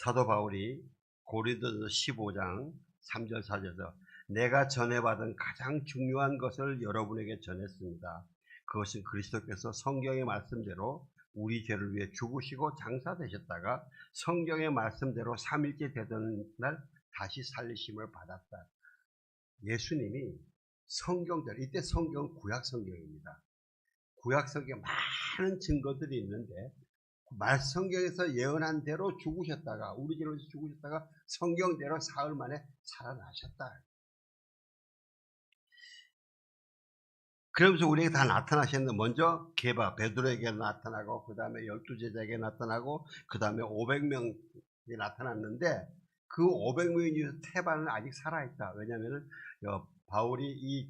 사도 바울이 고린도서 15장 3절 4절에서 내가 전해받은 가장 중요한 것을 여러분에게 전했습니다. 그것은 그리스도께서 성경의 말씀대로 우리 죄를 위해 죽으시고 장사되셨다가 성경의 말씀대로 3일째 되던 날 다시 살리심을 받았다. 예수님이 성경대로, 이때 성경은 구약 성경입니다. 구약 성경에 많은 증거들이 있는데 성경에서 예언한 대로 죽으셨다가, 우리 죄를 위해서 죽으셨다가 성경대로 사흘 만에 살아나셨다. 그러면서 우리에게 다 나타나셨는데, 먼저 베드로에게 나타나고, 그 다음에 12제자에게 나타나고, 그 다음에 500명이 나타났는데, 그 500명이 중에서 태반은 아직 살아있다. 왜냐하면 바울이 이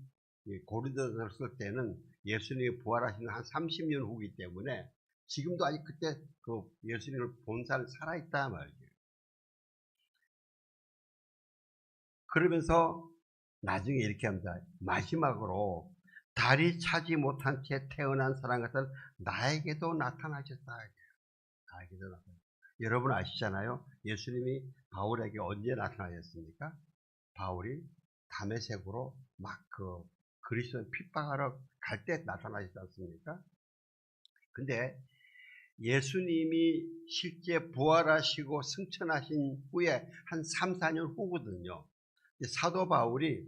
고린도서를 쓸 때는 예수님이 부활하신 한 30년 후이기 때문에 지금도 아직 그때 그 예수님을 본 사람이 살아있다 말이에요. 그러면서 나중에 이렇게 합니다. 마지막으로 달이 차지 못한 채 태어난 사람 같은 나에게도 나타나셨다. 여러분 아시잖아요. 예수님이 바울에게 언제 나타나셨습니까? 바울이 다메섹으로 막 그리스도인 핍박하러 갈 때 나타나셨지 않습니까? 근데 예수님이 실제 부활하시고 승천하신 후에 한 3, 4년 후거든요. 사도 바울이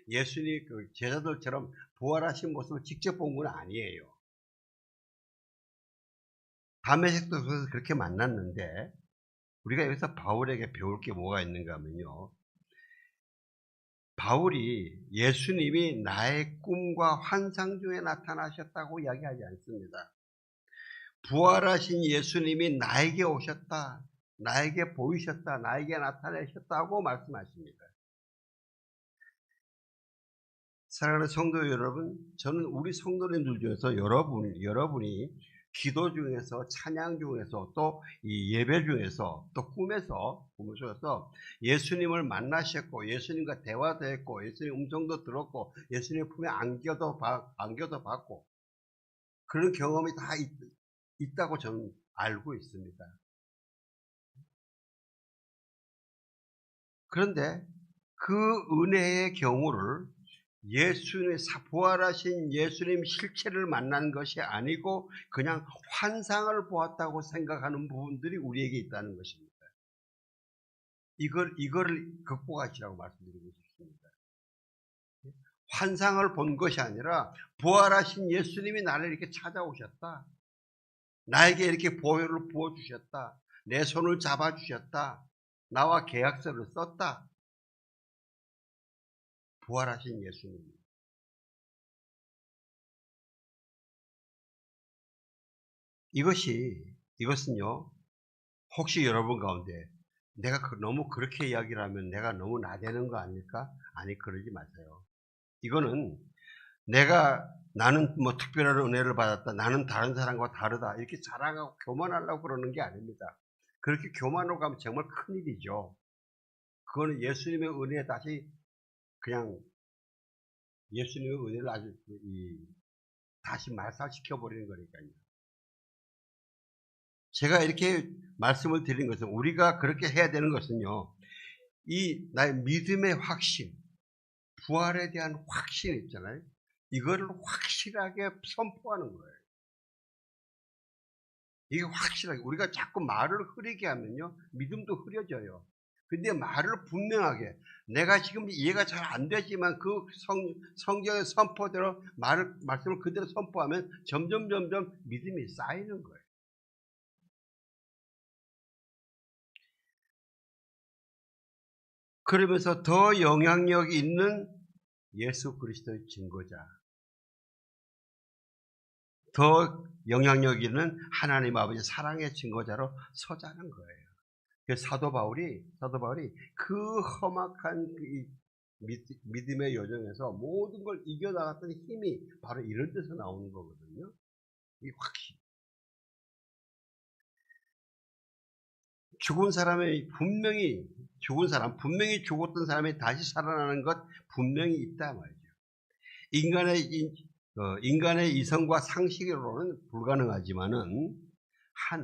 예수님 제자들처럼 부활하신 모습을 직접 본 건 아니에요. 다메섹도 그렇게 만났는데, 우리가 여기서 바울에게 배울 게 뭐가 있는가 하면요, 바울이 예수님이 나의 꿈과 환상 중에 나타나셨다고 이야기하지 않습니다. 부활하신 예수님이 나에게 오셨다, 나에게 보이셨다, 나에게 나타나셨다고 말씀하십니다. 사랑하는 성도 여러분, 저는 우리 성도님들 중에서 여러분이 기도 중에서, 찬양 중에서, 또 이 예배 중에서, 또 꿈에서 예수님을 만나셨고, 예수님과 대화도 했고, 예수님 음성도 들었고, 예수님 품에 안겨도 받고, 그런 경험이 다 있다고 저는 알고 있습니다. 그런데 그 은혜의 경우를 부활하신 예수님 실체를 만난 것이 아니고 그냥 환상을 보았다고 생각하는 부분들이 우리에게 있다는 것입니다. 이거를 극복하시라고 말씀드리고 싶습니다. 환상을 본 것이 아니라 부활하신 예수님이 나를 이렇게 찾아오셨다. 나에게 이렇게 보혈을 부어주셨다. 내 손을 잡아주셨다. 나와 계약서를 썼다. 부활하신 예수님. 이것은요, 혹시 여러분 가운데 내가 너무 그렇게 이야기를 하면 내가 너무 나대는 거 아닐까? 아니, 그러지 마세요. 이거는 나는 뭐 특별한 은혜를 받았다. 나는 다른 사람과 다르다. 이렇게 자랑하고 교만하려고 그러는 게 아닙니다. 그렇게 교만하고 가면 정말 큰일이죠. 그거는 예수님의 은혜에 그냥 예수님의 은혜를 아주 다시 말살시켜버리는 거니까요. 제가 이렇게 말씀을 드린 것은 우리가 그렇게 해야 되는 것은요. 나의 믿음의 확신, 부활에 대한 확신 있잖아요. 이거를 확실하게 선포하는 거예요. 이게 확실하게 우리가 자꾸 말을 흐리게 하면요. 믿음도 흐려져요. 근데 말을 분명하게 내가 지금 이해가 잘 안 되지만 그 성경의 선포대로 말씀을 그대로 선포하면 점점 믿음이 쌓이는 거예요. 그러면서 더 영향력이 있는 예수 그리스도의 증거자, 더 영향력 있는 하나님 아버지 사랑의 증거자로 서자는 거예요. 그래서 사도 바울이 그 험악한 믿음의 여정에서 모든 걸 이겨나갔던 힘이 바로 이런 데서 나오는 거거든요. 이 확신. 분명히 죽었던 사람이 다시 살아나는 것 분명히 있다 말이죠. 인간의 이성과 상식으로는 불가능하지만은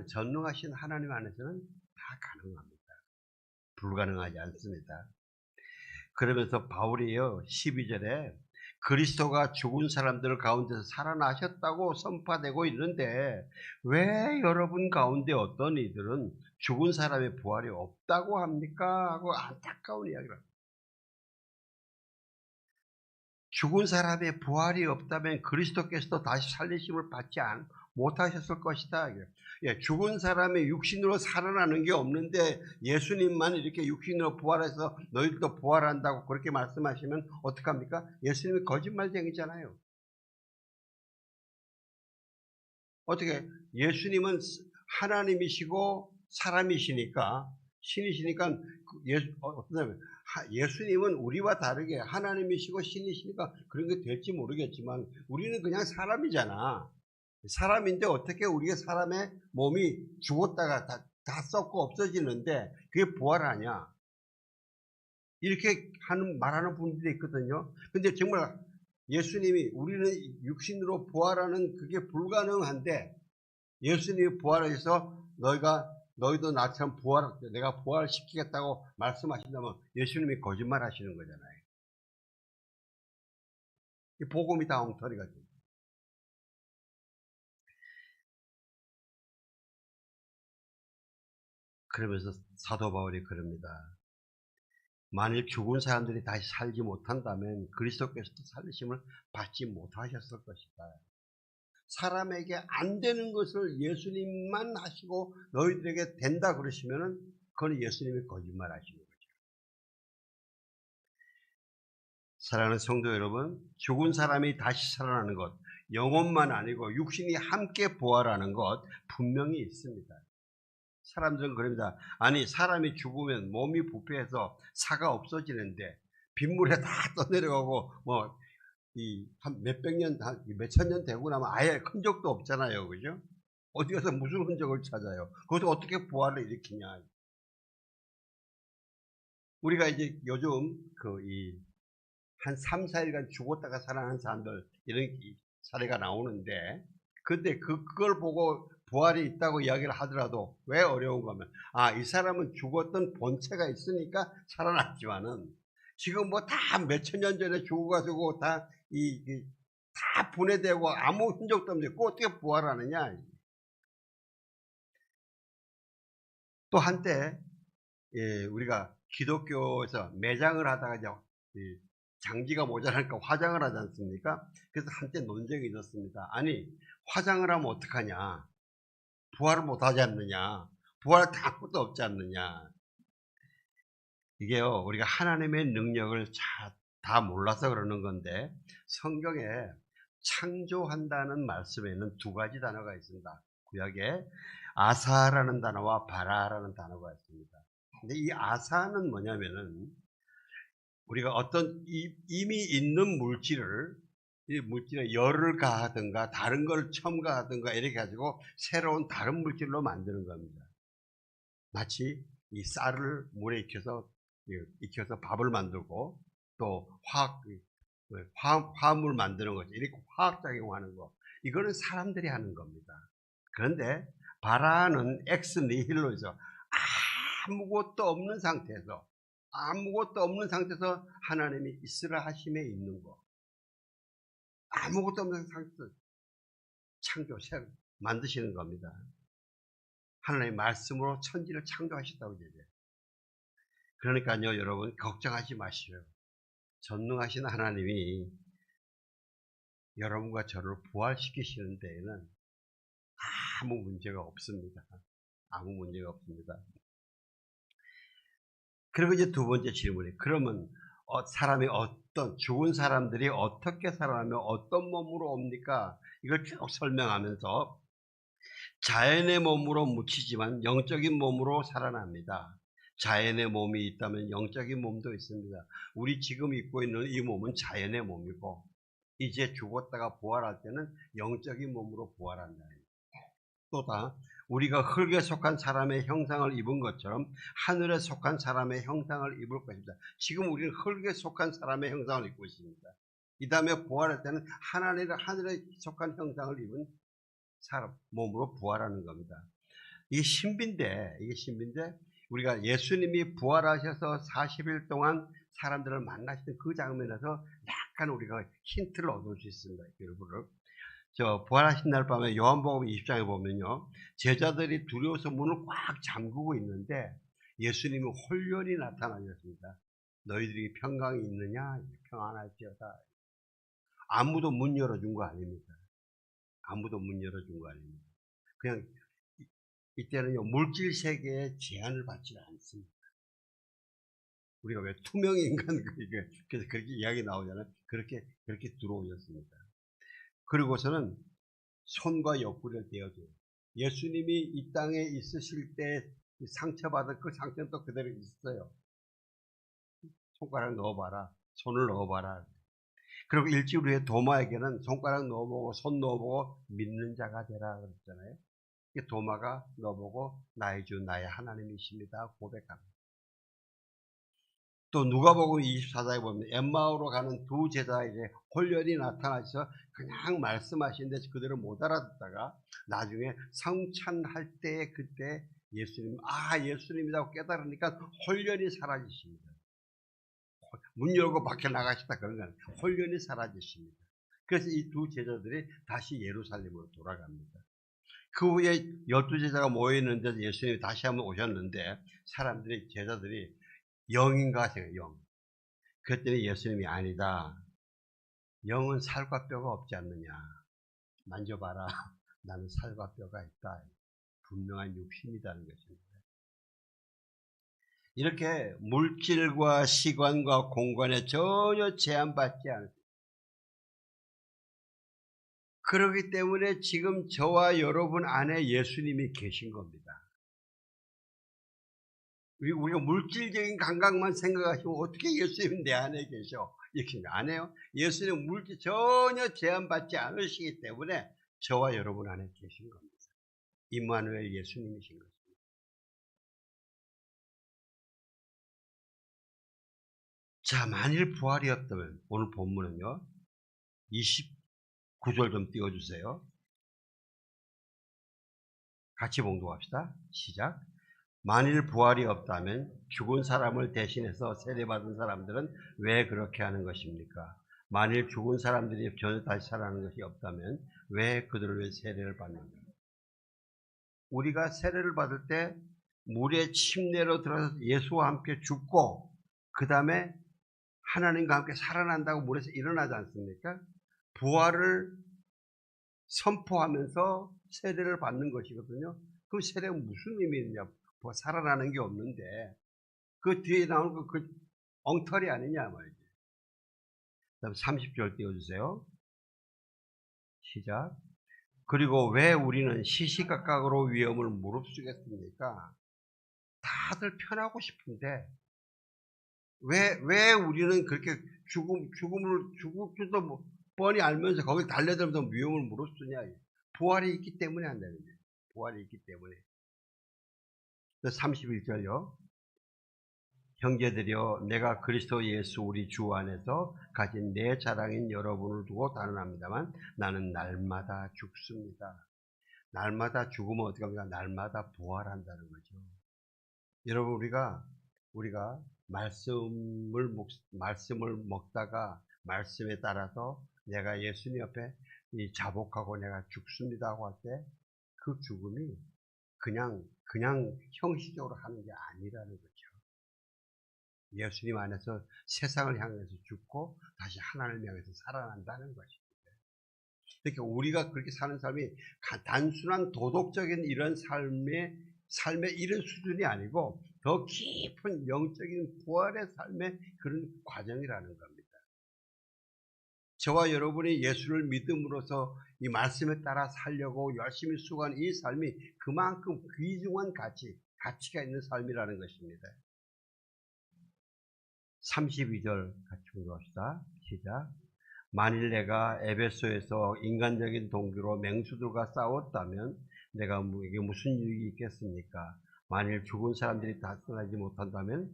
전능하신 하나님 안에서는 다 가능합니다. 불가능하지 않습니다. 그러면서 바울이요 12절에 그리스도가 죽은 사람들 가운데서 살아나셨다고 선포되고 있는데 왜 여러분 가운데 어떤 이들은 죽은 사람의 부활이 없다고 합니까? 하고 안타까운 이야기를 합니다. 죽은 사람의 부활이 없다면 그리스도께서도 다시 살리심을 받지 못하셨을 것이다. 죽은 사람의 육신으로 살아나는 게 없는데 예수님만 이렇게 육신으로 부활해서 너희들도 부활한다고 그렇게 말씀하시면 어떡합니까? 예수님이 거짓말쟁이잖아요. 어떻게 예수님은 하나님이시고 사람이시니까 신이시니까 예수님은 우리와 다르게 하나님이시고 신이시니까 그런 게 될지 모르겠지만 우리는 그냥 사람이잖아. 사람인데 어떻게 우리가 사람의 몸이 죽었다가 다 썩고 없어지는데 그게 부활하냐? 이렇게 말하는 분들이 있거든요. 근데 정말 예수님이 우리는 육신으로 부활하는 그게 불가능한데 예수님이 부활해서 너희도 나처럼 내가 부활시키겠다고 말씀하신다면 예수님이 거짓말 하시는 거잖아요. 이 복음이 다 엉터리가 됩니다. 그러면서 사도 바울이 그럽니다. 만일 죽은 사람들이 다시 살지 못한다면 그리스도께서도 살리심을 받지 못하셨을 것이다. 사람에게 안 되는 것을 예수님만 하시고 너희들에게 된다 그러시면은 그건 예수님이 거짓말 하시는 거죠. 사랑하는 성도 여러분, 죽은 사람이 다시 살아나는 것, 영혼만 아니고 육신이 함께 부활하는 것 분명히 있습니다. 사람들은 그럽니다. 아니 사람이 죽으면 몸이 부패해서 사가 없어지는데 빗물에 다 떠내려가고 한 몇백 년, 몇천 년 되고 나면 아예 흔적도 없잖아요. 그죠? 어디 가서 무슨 흔적을 찾아요? 그것을 어떻게 부활을 일으키냐. 우리가 이제 요즘 한 3, 4일간 죽었다가 살아난 사람들 이런 사례가 나오는데 근데 그걸 보고 부활이 있다고 이야기를 하더라도 왜 어려운가 하면 이 사람은 죽었던 본체가 있으니까 살아났지만은 지금 다 몇천 년 전에 죽어가지고 다 분해되고 아무 흔적도 없는데 그 어떻게 부활하느냐. 또 한때 우리가 기독교에서 매장을 하다가 이제 장지가 모자라니까 화장을 하지 않습니까? 그래서 한때 논쟁이 있었습니다. 아니, 화장을 하면 어떡하냐? 부활을 못하지 않느냐? 부활할 때 아무것도 없지 않느냐? 이게요, 우리가 하나님의 능력을 다 몰라서 그러는 건데, 성경에 창조한다는 말씀에는 두 가지 단어가 있습니다. 구약에 아사라는 단어와 바라라는 단어가 있습니다. 근데 이 아사는 뭐냐면은, 우리가 어떤 이미 있는 물질을, 이 물질에 열을 가하든가 다른 걸 첨가하든가 이렇게 가지고 새로운 다른 물질로 만드는 겁니다. 마치 이 쌀을 물에 익혀서 밥을 만들고 또 화물 만드는 거죠. 이렇게 화학작용하는 거. 이거는 사람들이 하는 겁니다. 그런데 바라는 엑스 니힐로에서 아무것도 없는 상태에서 하나님이 있으라 하심에 있는 거. 아무것도 없는 상태에서 새로 만드시는 겁니다. 하나님의 말씀으로 천지를 창조하셨다고 얘기해요. 그러니까요, 여러분, 걱정하지 마시오. 전능하신 하나님이 여러분과 저를 부활시키시는 데에는 아무 문제가 없습니다. 아무 문제가 없습니다. 그리고 이제 두 번째 질문이, 그러면 죽은 사람들이 어떻게 살아나며 어떤 몸으로 옵니까? 이걸 쭉 설명하면서 자연의 몸으로 묻히지만 영적인 몸으로 살아납니다. 자연의 몸이 있다면 영적인 몸도 있습니다. 우리 지금 입고 있는 이 몸은 자연의 몸이고, 이제 죽었다가 부활할 때는 영적인 몸으로 부활한다. 또다 우리가 흙에 속한 사람의 형상을 입은 것처럼 하늘에 속한 사람의 형상을 입을 것입니다. 지금 우리는 흙에 속한 사람의 형상을 입고 있습니다. 이 다음에 부활할 때는 하늘에 속한 형상을 입은 사람 몸으로 부활하는 겁니다. 이게 신비인데 우리가 예수님이 부활하셔서 40일 동안 사람들을 만나시는 그 장면에서 약간 우리가 힌트를 얻을 수 있습니다. 여러분을. 부활하신 날 밤에 요한복음 20장에 보면요, 제자들이 두려워서 문을 꽉 잠그고 있는데 예수님이 홀연히 나타나셨습니다. 너희들이 평강이 있느냐? 평안할지어다. 아무도 문 열어준 거 아닙니다. 그냥 이때는요, 물질 세계에 제한을 받지 않습니다. 우리가 왜 투명 인간, 그래서 그렇게 이야기 나오잖아요. 그렇게 들어오셨습니다. 그리고서는 손과 옆구리를 떼어줘요. 예수님이 이 땅에 있으실 때 상처받은 그 상처는 또 그대로 있어요. 손가락 넣어봐라. 손을 넣어봐라. 그리고 일주일 후에 도마에게는 손가락 넣어보고 손 넣어보고 믿는 자가 되라 그랬잖아요. 도마가 넣어보고 나의 주 나의 하나님이십니다 고백합니다. 또 누가복음 24장에 보면 엠마오로 가는 두 제자에게 홀연히 나타나셔서 그냥 말씀하시는데 그들은 못 알아듣다가 나중에 성찬할 때에 그때 예수님이라고 깨달으니까 홀연히 사라지십니다. 문 열고 밖에 나가시다 그런 거 아니에요. 홀연히 사라지십니다. 그래서 이 두 제자들이 다시 예루살렘으로 돌아갑니다. 그 후에 12제자가 모여있는데 예수님이 다시 한번 오셨는데 제자들이 영인가 생각해요. 영. 그랬더니 예수님이 아니다. 영은 살과 뼈가 없지 않느냐. 만져봐라. 나는 살과 뼈가 있다. 분명한 육신이라는 것입니다. 이렇게 물질과 시간과 공간에 전혀 제한받지 않습니다. 그렇기 때문에 지금 저와 여러분 안에 예수님이 계신 겁니다. 우리가 물질적인 감각만 생각하시면 어떻게 예수님이 내 안에 계셔? 이렇게 안 해요. 예수님은 물질 전혀 제한받지 않으시기 때문에 저와 여러분 안에 계신 겁니다. 임마누엘 예수님이신 것입니다. 자, 만일 부활이 없다면 오늘 본문은요. 29절 좀 띄워주세요. 같이 봉독합시다. 시작. 만일 부활이 없다면 죽은 사람을 대신해서 세례받은 사람들은 왜 그렇게 하는 것입니까? 만일 죽은 사람들이 전혀 다시 살아나는 것이 없다면 왜 그들을 왜 세례를 받는가? 우리가 세례를 받을 때 물의 침례로 들어서 예수와 함께 죽고 그 다음에 하나님과 함께 살아난다고 물에서 일어나지 않습니까? 부활을 선포하면서 세례를 받는 것이거든요. 그 세례가 무슨 의미 있느냐? 살아나는 게 없는데 그 뒤에 나오는 그 엉터리 아니냐 말이죠. 그다음 30절 띄워주세요. 시작. 그리고 왜 우리는 시시각각으로 위험을 무릅쓰겠습니까? 다들 편하고 싶은데 왜 우리는 그렇게 죽을 줄도 뭐 뻔히 알면서 거기 달려들면서 위험을 무릅쓰냐? 부활이 있기 때문에 한다는 거예요. 부활이 있기 때문에. 31절요. 형제들이여, 내가 그리스도 예수 우리 주 안에서 가진 내 자랑인 여러분을 두고 단언합니다만 나는 날마다 죽습니다. 날마다 죽으면 어떻게 합니까? 날마다 부활한다는 거죠. 여러분, 우리가 말씀을 먹다가 말씀에 따라서 내가 예수님 옆에 자복하고 내가 죽습니다 하고 할 때 그 죽음이 그냥 형식적으로 하는 게 아니라는 거죠. 예수님 안에서 세상을 향해서 죽고 다시 하나님을 향해서 살아난다는 것입니다. 그러니까 우리가 그렇게 사는 삶이 단순한 도덕적인 이런 삶의 이런 수준이 아니고 더 깊은 영적인 부활의 삶의 그런 과정이라는 겁니다. 저와 여러분이 예수를 믿음으로써 이 말씀에 따라 살려고 열심히 수고한 이 삶이 그만큼 귀중한 가치가 있는 삶이라는 것입니다. 32절 같이 공부합시다. 시작. 만일 내가 에베소에서 인간적인 동기로 맹수들과 싸웠다면 내가 이게 무슨 유익이 있겠습니까? 만일 죽은 사람들이 다스나지 못한다면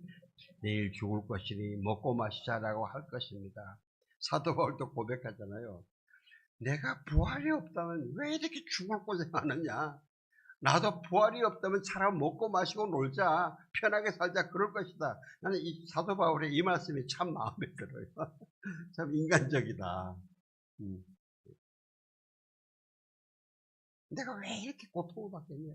내일 죽을 것이니 먹고 마시자라고 할 것입니다. 사도 바울도 고백하잖아요. 내가 부활이 없다면 왜 이렇게 죽을 고생하느냐? 나도 부활이 없다면 차라리 먹고 마시고 놀자, 편하게 살자 그럴 것이다. 나는 이 사도 바울의 이 말씀이 참 마음에 들어요. 참 인간적이다. 내가 왜 이렇게 고통을 받겠냐?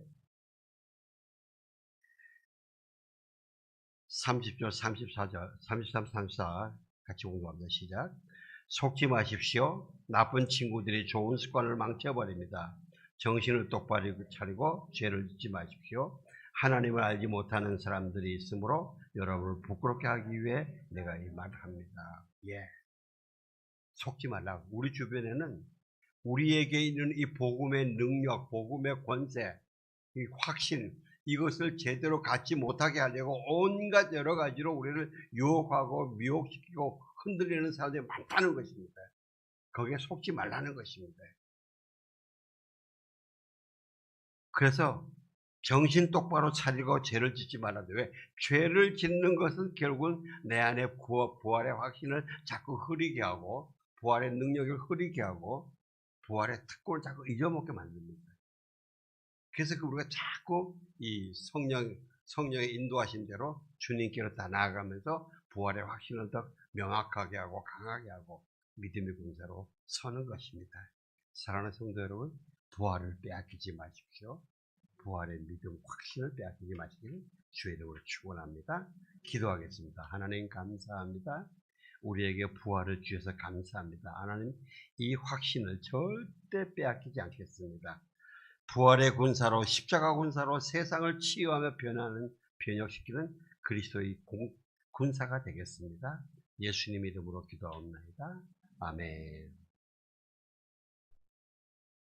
30절, 34절, 33, 34 같이 공부합니다. 시작. 속지 마십시오. 나쁜 친구들이 좋은 습관을 망쳐버립니다. 정신을 똑바로 차리고 죄를 짓지 마십시오. 하나님을 알지 못하는 사람들이 있으므로 여러분을 부끄럽게 하기 위해 내가 이 말을 합니다. 예. 속지 말라고. 우리 주변에는 우리에게 있는 이 복음의 능력, 복음의 권세, 이 확신, 이것을 제대로 갖지 못하게 하려고 온갖 여러 가지로 우리를 유혹하고 미혹시키고 흔들리는 사람들이 많다는 것입니다. 거기에 속지 말라는 것입니다. 그래서 정신 똑바로 차리고 죄를 짓지 말아야 돼. 왜? 죄를 짓는 것은 결국은 내 안에 부활의 확신을 자꾸 흐리게 하고 부활의 능력을 흐리게 하고 부활의 특권을 자꾸 잊어먹게 만듭니다. 그래서 우리가 자꾸 이 성령의 인도하신 대로 주님께로 다 나아가면서 부활의 확신을 더 명확하게 하고 강하게 하고 믿음의 군사로 서는 것입니다. 사랑하는 성도 여러분, 부활을 빼앗기지 마십시오. 부활의 믿음, 확신을 빼앗기지 마시길 주의 이름으로 축원합니다. 기도하겠습니다. 하나님 감사합니다. 우리에게 부활을 주셔서 감사합니다. 하나님, 이 확신을 절대 빼앗기지 않겠습니다. 부활의 군사로, 십자가 군사로 세상을 치유하며 변혁시키는 그리스도의 군사가 되겠습니다. 예수님 이름으로 기도하옵나이다. 아멘.